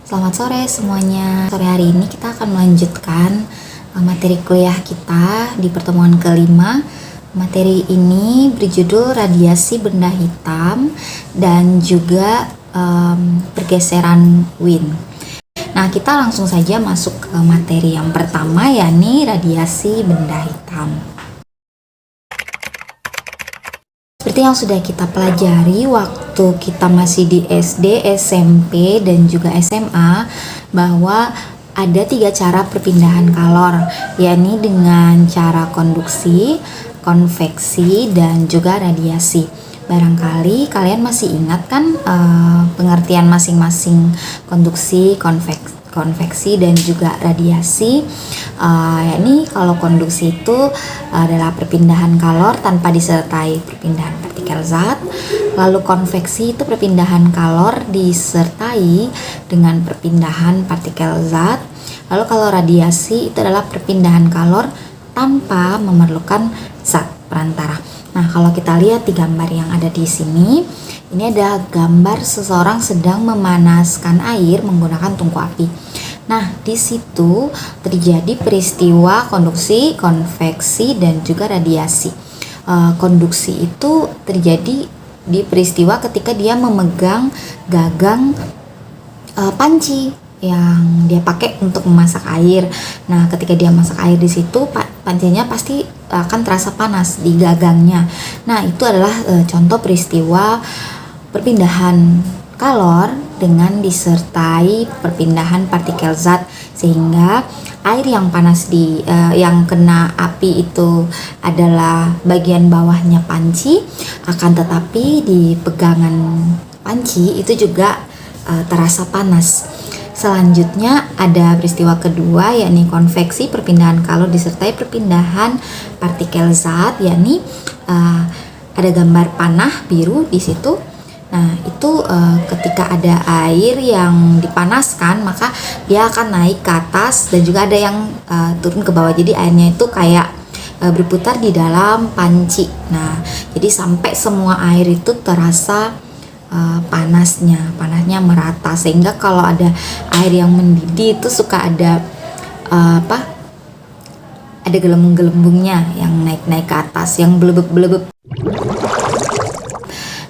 Selamat sore semuanya. Sore hari ini kita akan melanjutkan materi kuliah kita di pertemuan kelima. Materi ini berjudul radiasi benda hitam dan juga pergeseran Wien. Nah, kita langsung saja masuk ke materi yang pertama, yakni radiasi benda hitam. Seperti yang sudah kita pelajari waktu kita masih di SD, SMP, dan juga SMA, bahwa ada 3 cara perpindahan kalor, yakni dengan cara konduksi, konveksi, dan juga radiasi. Barangkali kalian masih ingat kan pengertian masing-masing konduksi, konveksi, dan juga radiasi. Yakni kalau konduksi itu adalah perpindahan kalor tanpa disertai perpindahan partikel zat. Lalu konveksi itu perpindahan kalor disertai dengan perpindahan partikel zat. Lalu kalau radiasi itu adalah perpindahan kalor tanpa memerlukan zat perantara. Nah, kalau kita lihat di gambar yang ada di sini, ini ada gambar seseorang sedang memanaskan air menggunakan tungku api. Nah, di situ terjadi peristiwa konduksi, konveksi, dan juga radiasi. Konduksi itu terjadi di peristiwa ketika dia memegang gagang panci yang dia pakai untuk memasak air. Nah, ketika dia masak air di situ, pancinya pasti akan terasa panas di gagangnya. Nah, itu adalah contoh peristiwa perpindahan kalor dengan disertai perpindahan partikel zat, sehingga air yang panas yang kena api itu adalah bagian bawahnya panci, akan tetapi di pegangan panci itu juga terasa panas. Selanjutnya ada peristiwa kedua, yakni konveksi, perpindahan kalor disertai perpindahan partikel zat, yakni ada gambar panah biru di situ. Nah, itu ketika ada air yang dipanaskan, maka dia akan naik ke atas dan juga ada yang turun ke bawah. Jadi airnya itu kayak berputar di dalam panci. Nah, jadi sampai semua air itu terasa panasnya merata, sehingga kalau ada air yang mendidih itu suka ada ada gelembung-gelembungnya yang naik ke atas, yang belebeb-belebeb.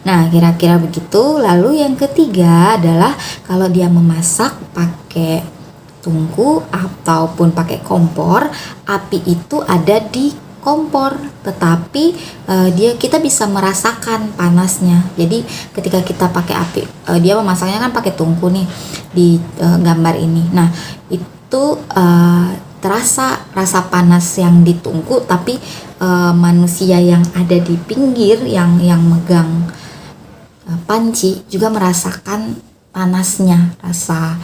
Nah, kira-kira begitu. Lalu yang ketiga adalah kalau dia memasak pakai tungku ataupun pakai kompor, api itu ada di kompor, tetapi kita bisa merasakan panasnya. Jadi ketika kita pakai api, dia memasaknya kan pakai tungku nih di gambar ini. Nah, itu terasa rasa panas yang di tungku, tapi manusia yang ada di pinggir yang megang panci juga merasakan panasnya, rasa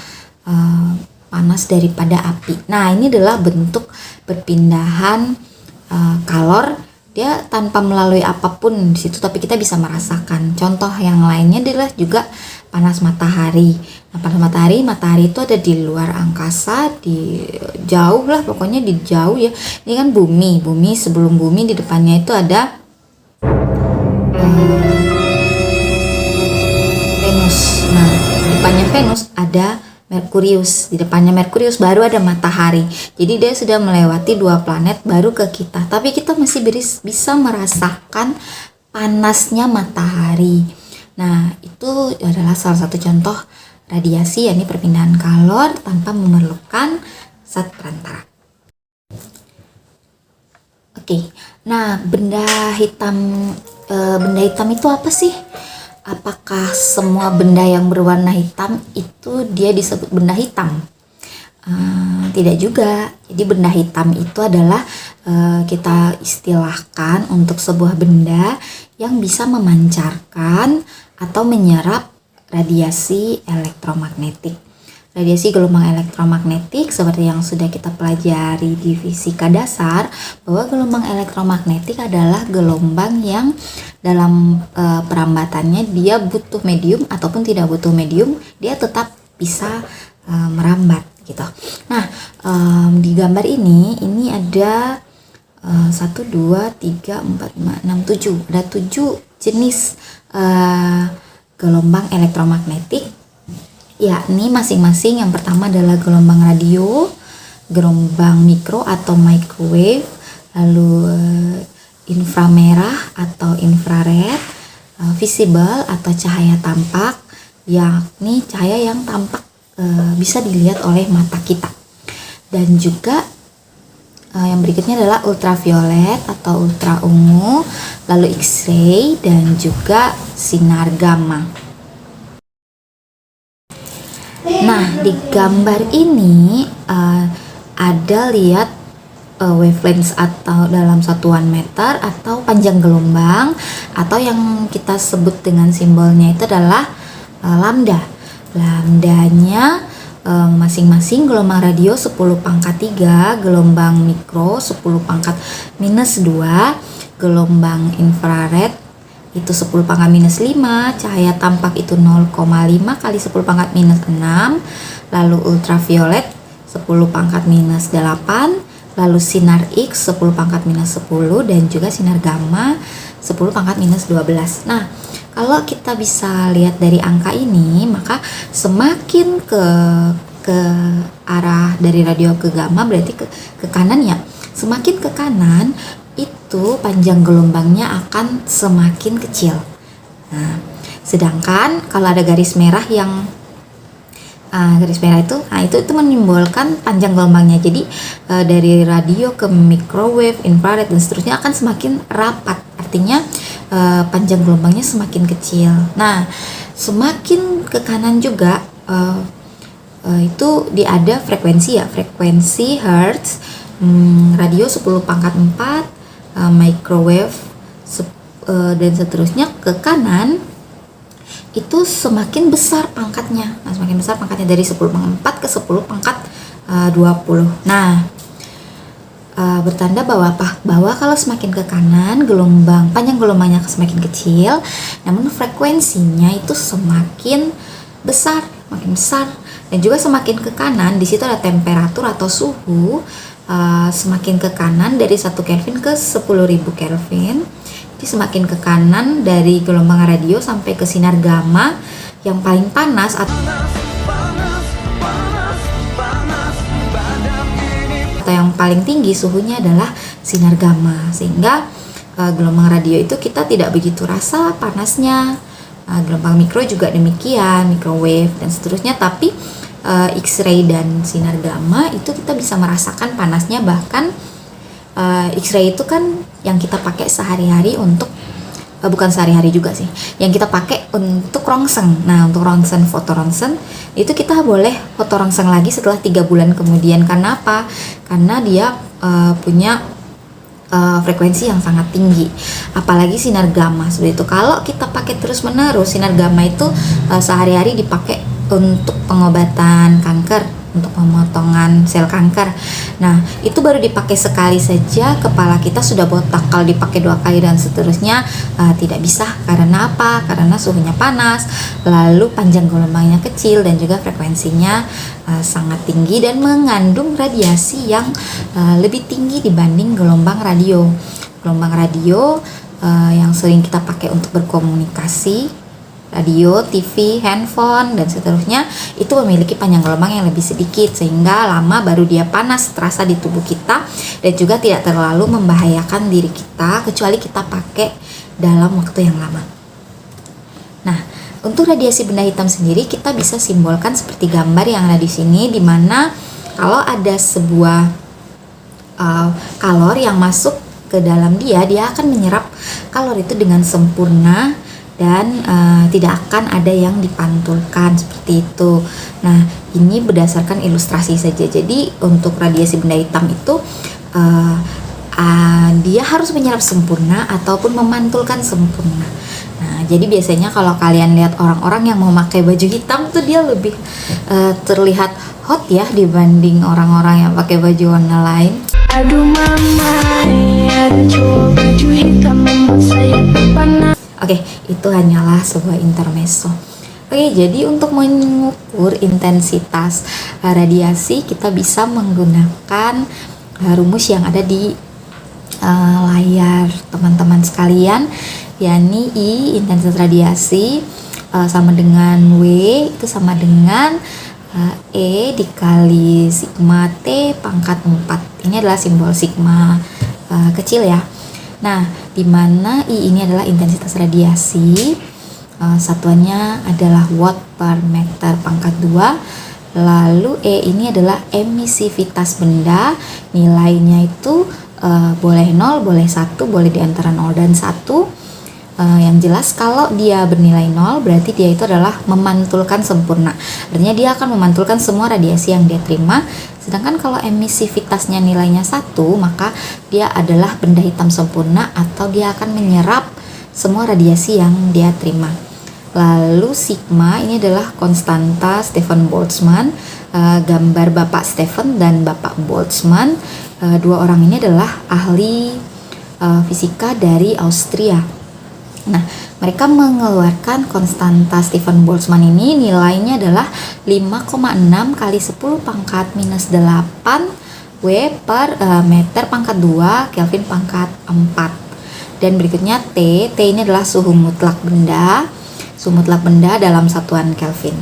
panas daripada api. Nah, ini adalah bentuk perpindahan kalor, dia tanpa melalui apapun di situ, tapi kita bisa merasakan. Contoh yang lainnya adalah juga panas matahari. Nah, panas matahari itu ada di luar angkasa, di jauh lah, pokoknya di jauh ya. Ini kan bumi, sebelum bumi di depannya itu ada Venus. Nah, di depannya Venus ada Merkurius, di depannya Merkurius baru ada matahari. Jadi dia sudah melewati 2 planet baru ke kita, tapi kita masih bisa merasakan panasnya matahari. Nah, itu adalah salah satu contoh radiasi, yakni perpindahan kalor tanpa memerlukan zat perantara. Oke. Nah, benda hitam itu apa sih? Apakah semua benda yang berwarna hitam itu dia disebut benda hitam? Tidak juga. Jadi benda hitam itu adalah kita istilahkan untuk sebuah benda yang bisa memancarkan atau menyerap radiasi elektromagnetik. Radiasi gelombang elektromagnetik seperti yang sudah kita pelajari di fisika dasar, bahwa gelombang elektromagnetik adalah gelombang yang dalam perambatannya dia butuh medium ataupun tidak butuh medium, dia tetap bisa merambat gitu. Nah, di gambar ini ada 1, 2, 3, 4, 5, 6, 7. Ada 7 jenis gelombang elektromagnetik yakni masing-masing yang pertama adalah gelombang radio, gelombang mikro atau microwave, lalu inframerah atau infrared, visible atau cahaya tampak, yakni cahaya yang tampak bisa dilihat oleh mata kita. Dan juga yang berikutnya adalah ultraviolet atau ultra ungu, lalu X-ray dan juga sinar gamma. Nah, di gambar ini ada lihat wavelength atau dalam satuan meter atau panjang gelombang, atau yang kita sebut dengan simbolnya itu adalah lambda. Lambdanya masing-masing gelombang radio 10 pangkat 3, gelombang mikro 10 pangkat minus 2, gelombang infrared itu 10 pangkat minus 5, cahaya tampak itu 0,5 kali 10 pangkat minus 6, lalu ultraviolet 10 pangkat minus 8, lalu sinar X 10 pangkat minus 10, dan juga sinar gamma 10 pangkat minus 12. Nah, kalau kita bisa lihat dari angka ini, maka semakin ke arah dari radio ke gamma berarti ke kanan ya. Semakin ke kanan itu panjang gelombangnya akan semakin kecil. Nah, sedangkan kalau ada garis merah yang garis merah itu menyimbolkan panjang gelombangnya. Jadi dari radio ke microwave, infrared dan seterusnya akan semakin rapat. Artinya panjang gelombangnya semakin kecil. Nah, semakin ke kanan juga itu ada frekuensi ya, frekuensi hertz, radio 10 pangkat 4, microwave dan seterusnya ke kanan itu semakin besar pangkatnya. Nah, semakin besar pangkatnya dari 10 pangkat 4 ke 10 pangkat 20. Nah, bertanda bahwa apa? Bahwa kalau semakin ke kanan panjang gelombangnya semakin kecil, namun frekuensinya itu semakin besar, makin besar. Dan juga semakin ke kanan di situ ada temperatur atau suhu. Semakin ke kanan dari 1 Kelvin ke 10.000 Kelvin. Jadi semakin ke kanan dari gelombang radio sampai ke sinar gamma yang paling panas atau yang paling tinggi suhunya adalah sinar gamma, sehingga gelombang radio itu kita tidak begitu rasa panasnya. Gelombang mikro juga demikian, microwave dan seterusnya, tapi X-ray dan sinar gamma itu kita bisa merasakan panasnya. Bahkan X-ray itu kan yang kita pakai sehari-hari untuk bukan sehari-hari juga sih, yang kita pakai untuk rongseng. Nah, untuk rongseng, foto rongseng itu kita boleh foto rongseng lagi setelah 3 bulan kemudian. Karena apa? Karena dia punya frekuensi yang sangat tinggi. Apalagi sinar gamma seperti itu. Kalau kita pakai terus-menerus, sinar gamma itu sehari-hari dipakai untuk pengobatan kanker, untuk pemotongan sel kanker. Nah, itu baru dipakai sekali saja kepala kita sudah botak. Kalau dipakai 2 kali dan seterusnya tidak bisa. Karena apa? Karena suhunya panas, lalu panjang gelombangnya kecil, dan juga frekuensinya sangat tinggi dan mengandung radiasi yang lebih tinggi dibanding gelombang radio. Gelombang radio yang sering kita pakai untuk berkomunikasi, radio, TV, handphone, dan seterusnya, itu memiliki panjang gelombang yang lebih sedikit, sehingga lama baru dia panas terasa di tubuh kita, dan juga tidak terlalu membahayakan diri kita kecuali kita pakai dalam waktu yang lama. Nah, untuk radiasi benda hitam sendiri kita bisa simbolkan seperti gambar yang ada di sini, di mana kalau ada sebuah kalor yang masuk ke dalam dia akan menyerap kalor itu dengan sempurna dan tidak akan ada yang dipantulkan seperti itu. Nah, ini berdasarkan ilustrasi saja. Jadi untuk radiasi benda hitam itu dia harus menyerap sempurna ataupun memantulkan sempurna. Nah, jadi biasanya kalau kalian lihat orang-orang yang memakai baju hitam tuh dia lebih terlihat hot ya dibanding orang-orang yang pakai baju warna lain. Aduh mama, ada cowok baju hitam membuat saya terpana. Oke, itu hanyalah sebuah intermezzo. Oke, jadi untuk mengukur intensitas radiasi kita bisa menggunakan rumus yang ada di layar teman-teman sekalian, yakni I intensitas radiasi sama dengan W itu sama dengan E dikali sigma T pangkat 4. Ini adalah simbol sigma kecil ya. Nah, di mana I ini adalah intensitas radiasi, satuannya adalah watt per meter pangkat 2. Lalu E ini adalah emisivitas benda, nilainya itu boleh 0, boleh 1, boleh di antara 0 dan 1. Yang jelas kalau dia bernilai 0 berarti dia itu adalah memantulkan sempurna. Artinya dia akan memantulkan semua radiasi yang dia terima. Sedangkan kalau emisivitasnya nilainya 1, maka dia adalah benda hitam sempurna atau dia akan menyerap semua radiasi yang dia terima. Lalu sigma ini adalah konstanta Stefan Boltzmann, gambar Bapak Stefan dan Bapak Boltzmann. Dua orang ini adalah ahli fisika dari Austria. Nah, mereka mengeluarkan konstanta Stefan Boltzmann ini nilainya adalah 5,6 kali 10 pangkat minus 8 W per meter pangkat 2 Kelvin pangkat 4. Dan berikutnya T ini adalah suhu mutlak benda dalam satuan Kelvin.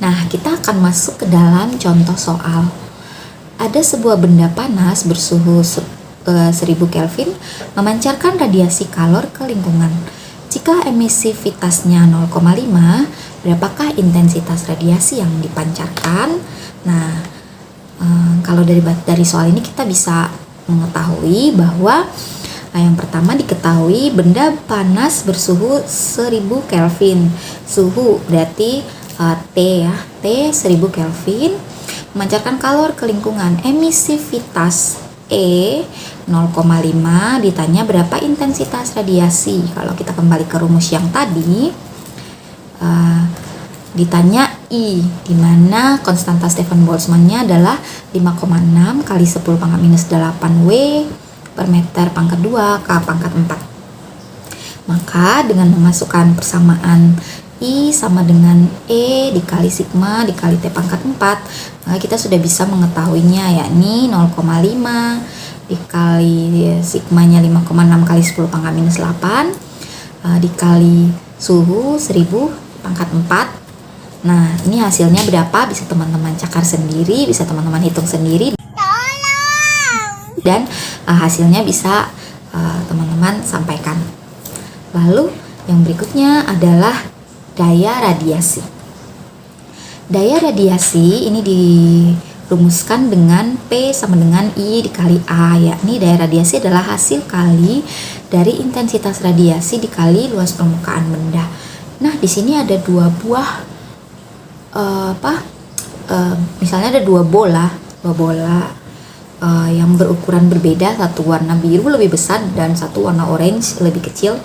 Nah, kita akan masuk ke dalam contoh soal. Ada sebuah benda panas bersuhu 1000 Kelvin memancarkan radiasi kalor ke lingkungan. Jika emisivitasnya 0,5, berapakah intensitas radiasi yang dipancarkan? Nah, kalau dari soal ini kita bisa mengetahui bahwa yang pertama diketahui benda panas bersuhu 1000 Kelvin. Suhu berarti T ya, T 1000 Kelvin memancarkan kalor ke lingkungan. Emisivitas E 0,5, ditanya berapa intensitas radiasi. Kalau kita kembali ke rumus yang tadi, ditanya I, di mana konstanta Stefan Boltzmann-nya adalah 5,6 kali 10 pangkat minus 8 W per meter pangkat 2 K pangkat 4. Maka dengan memasukkan persamaan I sama dengan E dikali sigma dikali T pangkat 4, maka kita sudah bisa mengetahuinya, yakni 0,5 dikali sigmanya 5,6 kali 10 pangkat minus 8 dikali suhu 1000 pangkat 4. Nah, ini hasilnya berapa? Bisa teman-teman cakar sendiri, bisa teman-teman hitung sendiri. Dan hasilnya bisa teman-teman sampaikan. Lalu yang berikutnya adalah daya radiasi. Daya radiasi ini dirumuskan dengan P sama dengan I dikali A, yakni daya radiasi adalah hasil kali dari intensitas radiasi dikali luas permukaan benda. Nah, di sini ada dua buah misalnya ada dua bola yang berukuran berbeda, satu warna biru lebih besar dan satu warna orange lebih kecil.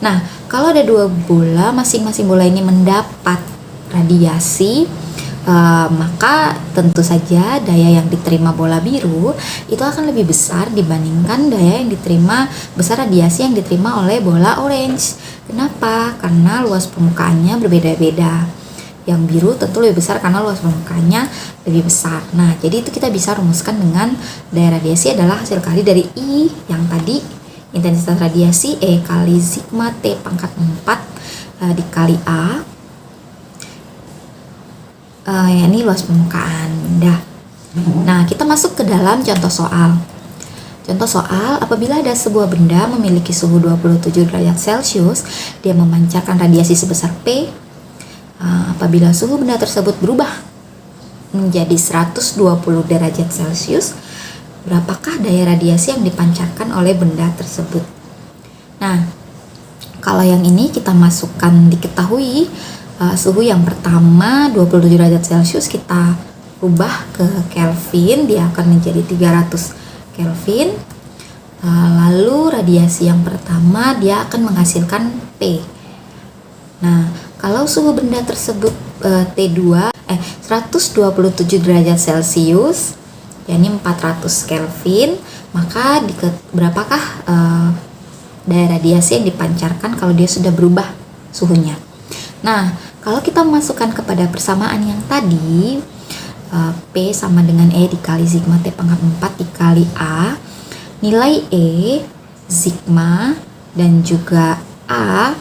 Nah, kalau ada dua bola, masing-masing bola ini mendapat radiasi, maka tentu saja daya yang diterima bola biru itu akan lebih besar dibandingkan daya yang diterima radiasi yang diterima oleh bola orange. Kenapa? Karena luas permukaannya berbeda-beda. Yang biru tentu lebih besar karena luas permukaannya lebih besar. Nah, jadi itu kita bisa rumuskan dengan daya radiasi adalah hasil kali dari I yang tadi, intensitas radiasi E kali sigma T pangkat 4 dikali A, ini luas permukaan benda. Nah, kita masuk ke dalam contoh soal. Contoh soal, apabila ada sebuah benda memiliki suhu 27 derajat Celcius, dia memancarkan radiasi sebesar P. Apabila suhu benda tersebut berubah menjadi 120 derajat Celcius, berapakah daya radiasi yang dipancarkan oleh benda tersebut? Nah, kalau yang ini kita masukkan, diketahui suhu yang pertama 27 derajat Celcius, kita ubah ke Kelvin, dia akan menjadi 300 Kelvin. Lalu radiasi yang pertama dia akan menghasilkan P. Nah, kalau suhu benda tersebut T2 127 derajat Celcius, yakni 400 Kelvin, maka berapakah daya radiasi yang dipancarkan kalau dia sudah berubah suhunya? Nah, kalau kita masukkan kepada persamaan yang tadi, P sama dengan E dikali sigma T pangkat 4 dikali A, nilai E, sigma, dan juga A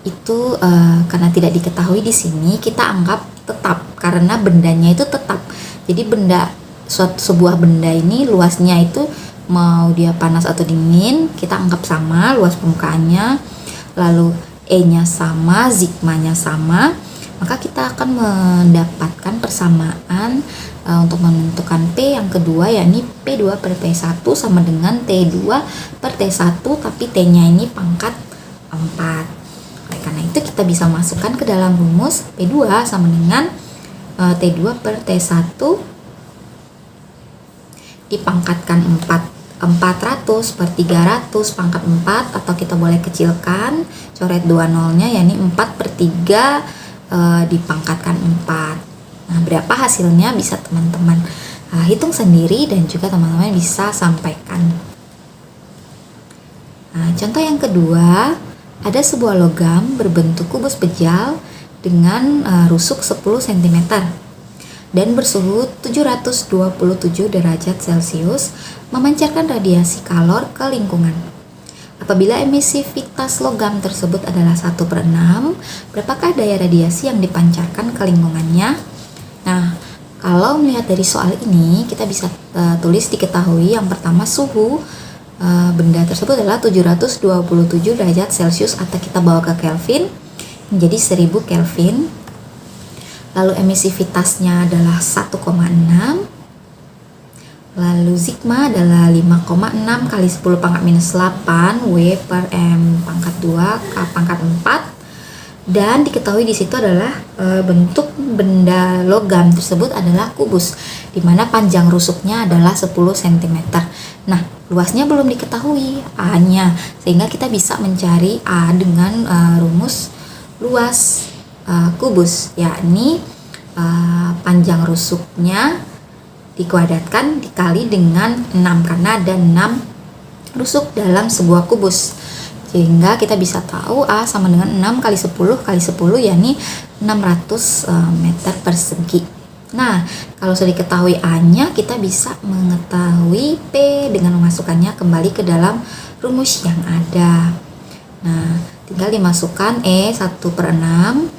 itu karena tidak diketahui di sini, kita anggap tetap karena bendanya itu tetap. Jadi sebuah benda ini luasnya itu mau dia panas atau dingin, kita anggap sama luas permukaannya, lalu E-nya sama, sigmanya sama, maka kita akan mendapatkan persamaan untuk menentukan P yang kedua, yakni P2 per T1 sama dengan T2 per T1, tapi T-nya ini pangkat 4. Oleh karena itu kita bisa masukkan ke dalam rumus P2 sama dengan T2 per T1 dipangkatkan 400 per 300 pangkat 4, atau kita boleh kecilkan, coret 2 nolnya, yakni 4 per 3 dipangkatkan 4. Nah, berapa hasilnya bisa teman-teman hitung sendiri dan juga teman-teman bisa sampaikan. Nah, contoh yang kedua, ada sebuah logam berbentuk kubus bejal dengan rusuk 10 cm dan bersuhu 727 derajat Celcius, memancarkan radiasi kalor ke lingkungan. Apabila emisivitas logam tersebut adalah 1/6, berapakah daya radiasi yang dipancarkan ke lingkungannya? Nah, kalau melihat dari soal ini, kita bisa tulis diketahui yang pertama suhu benda tersebut adalah 727 derajat Celcius, atau kita bawa ke Kelvin menjadi 1000 Kelvin. Lalu emisivitasnya adalah 1,6, lalu sigma adalah 5,6 kali 10 pangkat minus 8 W per M pangkat 2 K pangkat 4, dan diketahui di situ adalah bentuk benda logam tersebut adalah kubus, di mana panjang rusuknya adalah 10 cm. Nah, luasnya belum diketahui A-nya, sehingga kita bisa mencari A dengan rumus luas kubus, yakni panjang rusuknya dikuadratkan dikali dengan 6, karena ada 6 rusuk dalam sebuah kubus, sehingga kita bisa tahu A sama dengan 6 kali 10 kali 10, yakni 600 meter persegi. Nah, kalau sudah diketahui A-nya, kita bisa mengetahui P dengan memasukkannya kembali ke dalam rumus yang ada. Nah, tinggal dimasukkan E 1/6,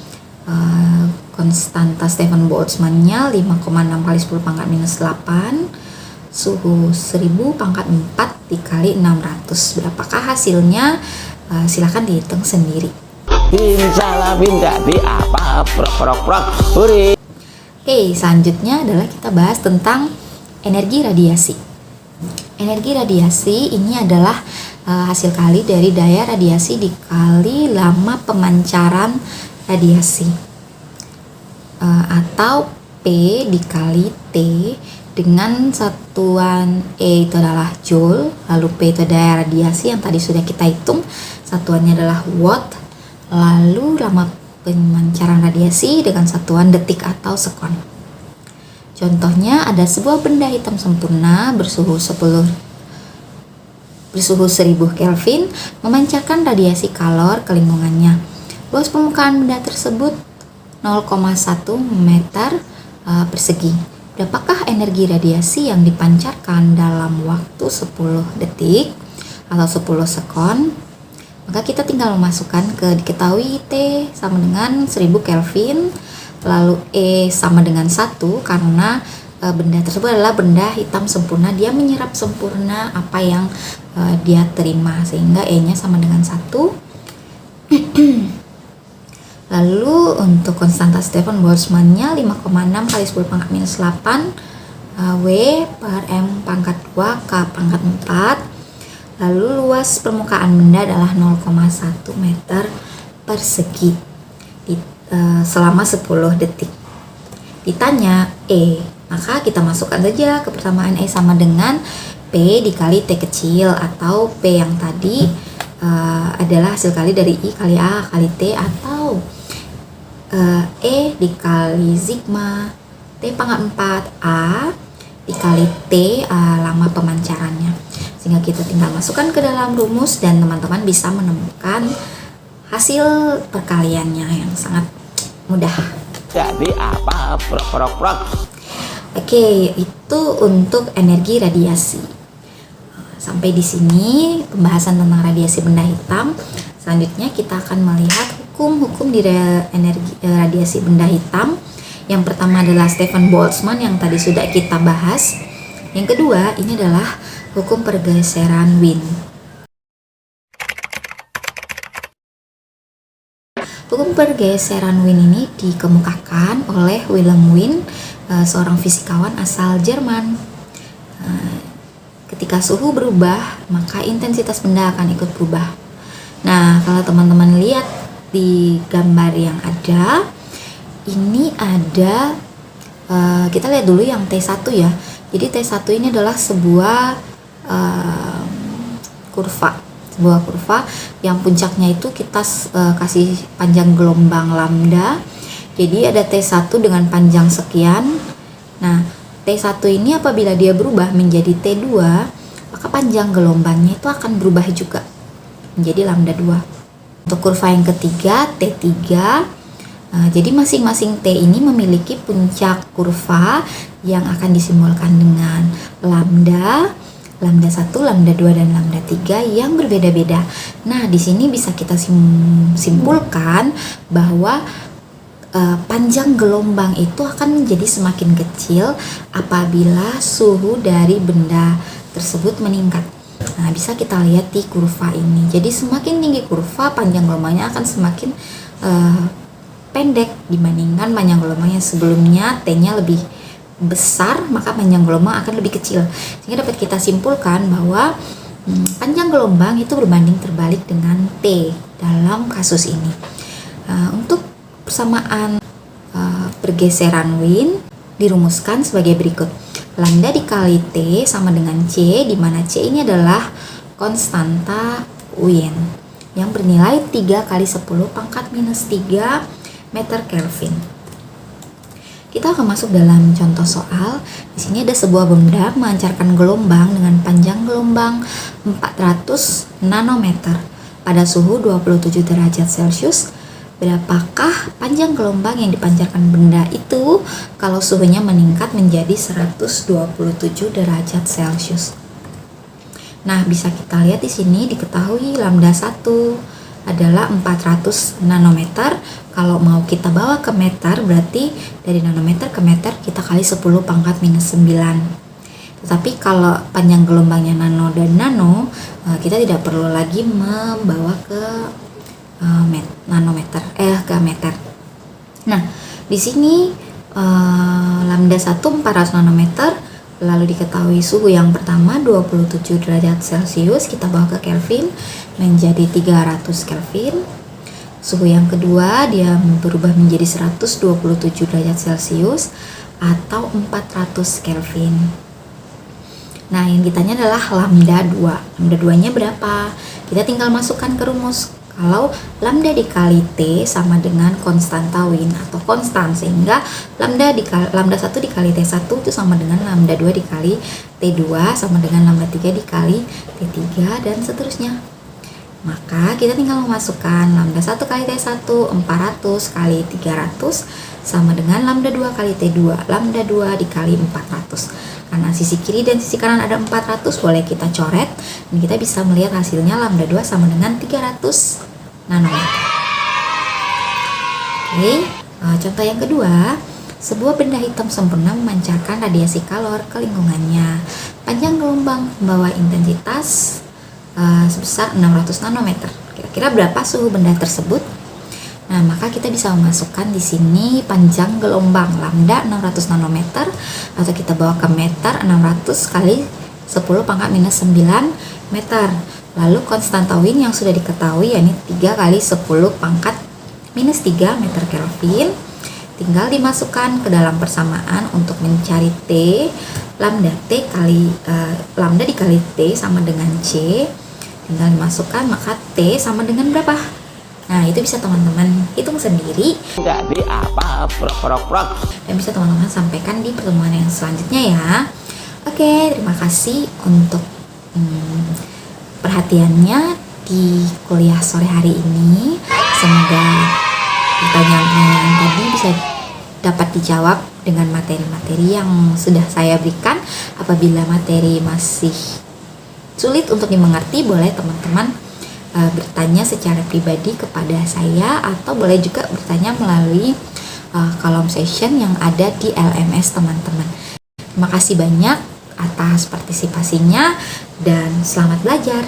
konstanta Stefan Boltzmann-nya 5,6 kali 10 pangkat minus 8, suhu 1000 pangkat 4 dikali 600. Berapakah hasilnya? Silakan dihitung sendiri. Oke, selanjutnya adalah kita bahas tentang energi radiasi. Energi radiasi ini adalah hasil kali dari daya radiasi dikali lama pemancaran radiasi, atau P dikali T dengan satuan E itu adalah joule, lalu P itu daya radiasi yang tadi sudah kita hitung, satuannya adalah watt, lalu lama pemancaran radiasi dengan satuan detik atau sekon. Contohnya ada sebuah benda hitam sempurna bersuhu 1000 Kelvin memancarkan radiasi kalor ke lingkungannya. Luas permukaan benda tersebut 0,1 meter persegi. Berapakah energi radiasi yang dipancarkan dalam waktu 10 detik atau 10 sekon? Maka kita tinggal memasukkan ke diketahui T sama dengan 1000 Kelvin, lalu E sama dengan 1, karena benda tersebut adalah benda hitam sempurna, dia menyerap sempurna apa yang dia terima, sehingga E-nya sama dengan 1. Lalu untuk konstanta Stefan Boltzmann-nya 5,6 kali 10 pangkat minus 8 W per M pangkat 2 K pangkat 4. Lalu luas permukaan benda adalah 0,1 meter persegi selama 10 detik. Ditanya E, maka kita masukkan saja ke persamaan E sama dengan P dikali T kecil, atau P yang tadi adalah hasil kali dari I kali A kali T, atau E dikali sigma T pangkat 4 A dikali T lama pemancarannya, sehingga kita tinggal masukkan ke dalam rumus dan teman-teman bisa menemukan hasil perkaliannya yang sangat mudah. Jadi apa? Oke, itu untuk energi radiasi. Sampai di sini pembahasan tentang radiasi benda hitam. Selanjutnya kita akan melihat hukum di radiasi benda hitam. Yang pertama adalah Stephen Boltzmann yang tadi sudah kita bahas. Yang kedua ini adalah hukum pergeseran Wien. Hukum pergeseran Wien ini dikemukakan oleh Wilhelm Wien, seorang fisikawan asal Jerman. Ketika suhu berubah, maka intensitas benda akan ikut berubah. Nah, kalau teman-teman lihat di gambar yang ada, ini ada, kita lihat dulu yang T1 ya. Jadi T1 ini adalah sebuah sebuah kurva yang puncaknya itu kita kasih panjang gelombang lambda. Jadi ada T1 dengan panjang sekian. Nah, T1 ini apabila dia berubah menjadi T2, maka panjang gelombangnya itu akan berubah juga menjadi lambda 2. Untuk kurva yang ketiga, T3, jadi masing-masing T ini memiliki puncak kurva yang akan disimbolkan dengan lambda 1, lambda 2, dan lambda 3 yang berbeda-beda. Nah, di sini bisa kita simpulkan bahwa panjang gelombang itu akan menjadi semakin kecil apabila suhu dari benda tersebut meningkat. Nah, bisa kita lihat di kurva ini. Jadi semakin tinggi kurva, panjang gelombangnya akan semakin pendek dibandingkan panjang gelombang yang sebelumnya T-nya lebih besar, maka panjang gelombang akan lebih kecil. Sehingga dapat kita simpulkan bahwa panjang gelombang itu berbanding terbalik dengan T dalam kasus ini. Untuk persamaan pergeseran Wien dirumuskan sebagai berikut. Lambda dikali T sama dengan C, di mana C ini adalah konstanta Wien yang bernilai 3 kali 10 pangkat minus 3 meter Kelvin. Kita akan masuk dalam contoh soal. Di sini ada sebuah benda memancarkan gelombang dengan panjang gelombang 400 nanometer pada suhu 27 derajat Celcius. Berapakah panjang gelombang yang dipancarkan benda itu kalau suhunya meningkat menjadi 127 derajat Celcius? Nah, bisa kita lihat di sini diketahui lambda 1 adalah 400 nanometer. Kalau mau kita bawa ke meter, berarti dari nanometer ke meter kita kali 10 pangkat minus 9. Tetapi kalau panjang gelombangnya nano dan nano, kita tidak perlu lagi membawa ke ke meter. Nah, di sini lambda 1 400 nanometer, lalu diketahui suhu yang pertama 27 derajat Celcius, kita bawa ke Kelvin menjadi 300 Kelvin. Suhu yang kedua dia berubah menjadi 127 derajat Celcius atau 400 Kelvin. Nah, yang ditanya adalah lambda 2. Lambda 2-nya berapa? Kita tinggal masukkan ke rumus. Kalau lambda dikali T sama dengan konstanta Wien atau konstan, sehingga lambda 1 dikali T1 itu sama dengan lambda 2 dikali T2 sama dengan lambda 3 dikali T3 dan seterusnya. Maka kita tinggal memasukkan lambda 1 kali T1 400 kali 300 sama dengan lambda 2 kali T2, lambda 2 dikali 400. Karena sisi kiri dan sisi kanan ada 400, boleh kita coret dan kita bisa melihat hasilnya lambda 2 sama dengan 300 nanometer. Oke, contoh yang kedua, sebuah benda hitam sempurna memancarkan radiasi kalor ke lingkungannya. Panjang gelombang membawa intensitas sebesar 600 nanometer. Kira-kira berapa suhu benda tersebut? Nah, maka kita bisa memasukkan di sini panjang gelombang lambda 600 nanometer, atau kita bawa ke meter 600 kali 10 pangkat minus 9 meter. Lalu konstanta Wien yang sudah diketahui yakni 3 kali 10 pangkat minus 3 meter Kelvin. Tinggal dimasukkan ke dalam persamaan untuk mencari T. Lambda dikali T sama dengan C. Tinggal dimasukkan, maka T sama dengan berapa? Nah, itu bisa teman-teman hitung sendiri. Jadi apa? Prok. Dan bisa teman-teman sampaikan di pertemuan yang selanjutnya ya. Oke, terima kasih untuk perhatiannya di kuliah sore hari ini. Semoga pertanyaan-pertanyaan tadi bisa dapat dijawab dengan materi-materi yang sudah saya berikan. Apabila materi masih sulit untuk dimengerti, boleh teman-teman bertanya secara pribadi kepada saya, atau boleh juga bertanya melalui kolom session yang ada di LMS teman-teman. Terima kasih banyak atas partisipasinya dan selamat belajar.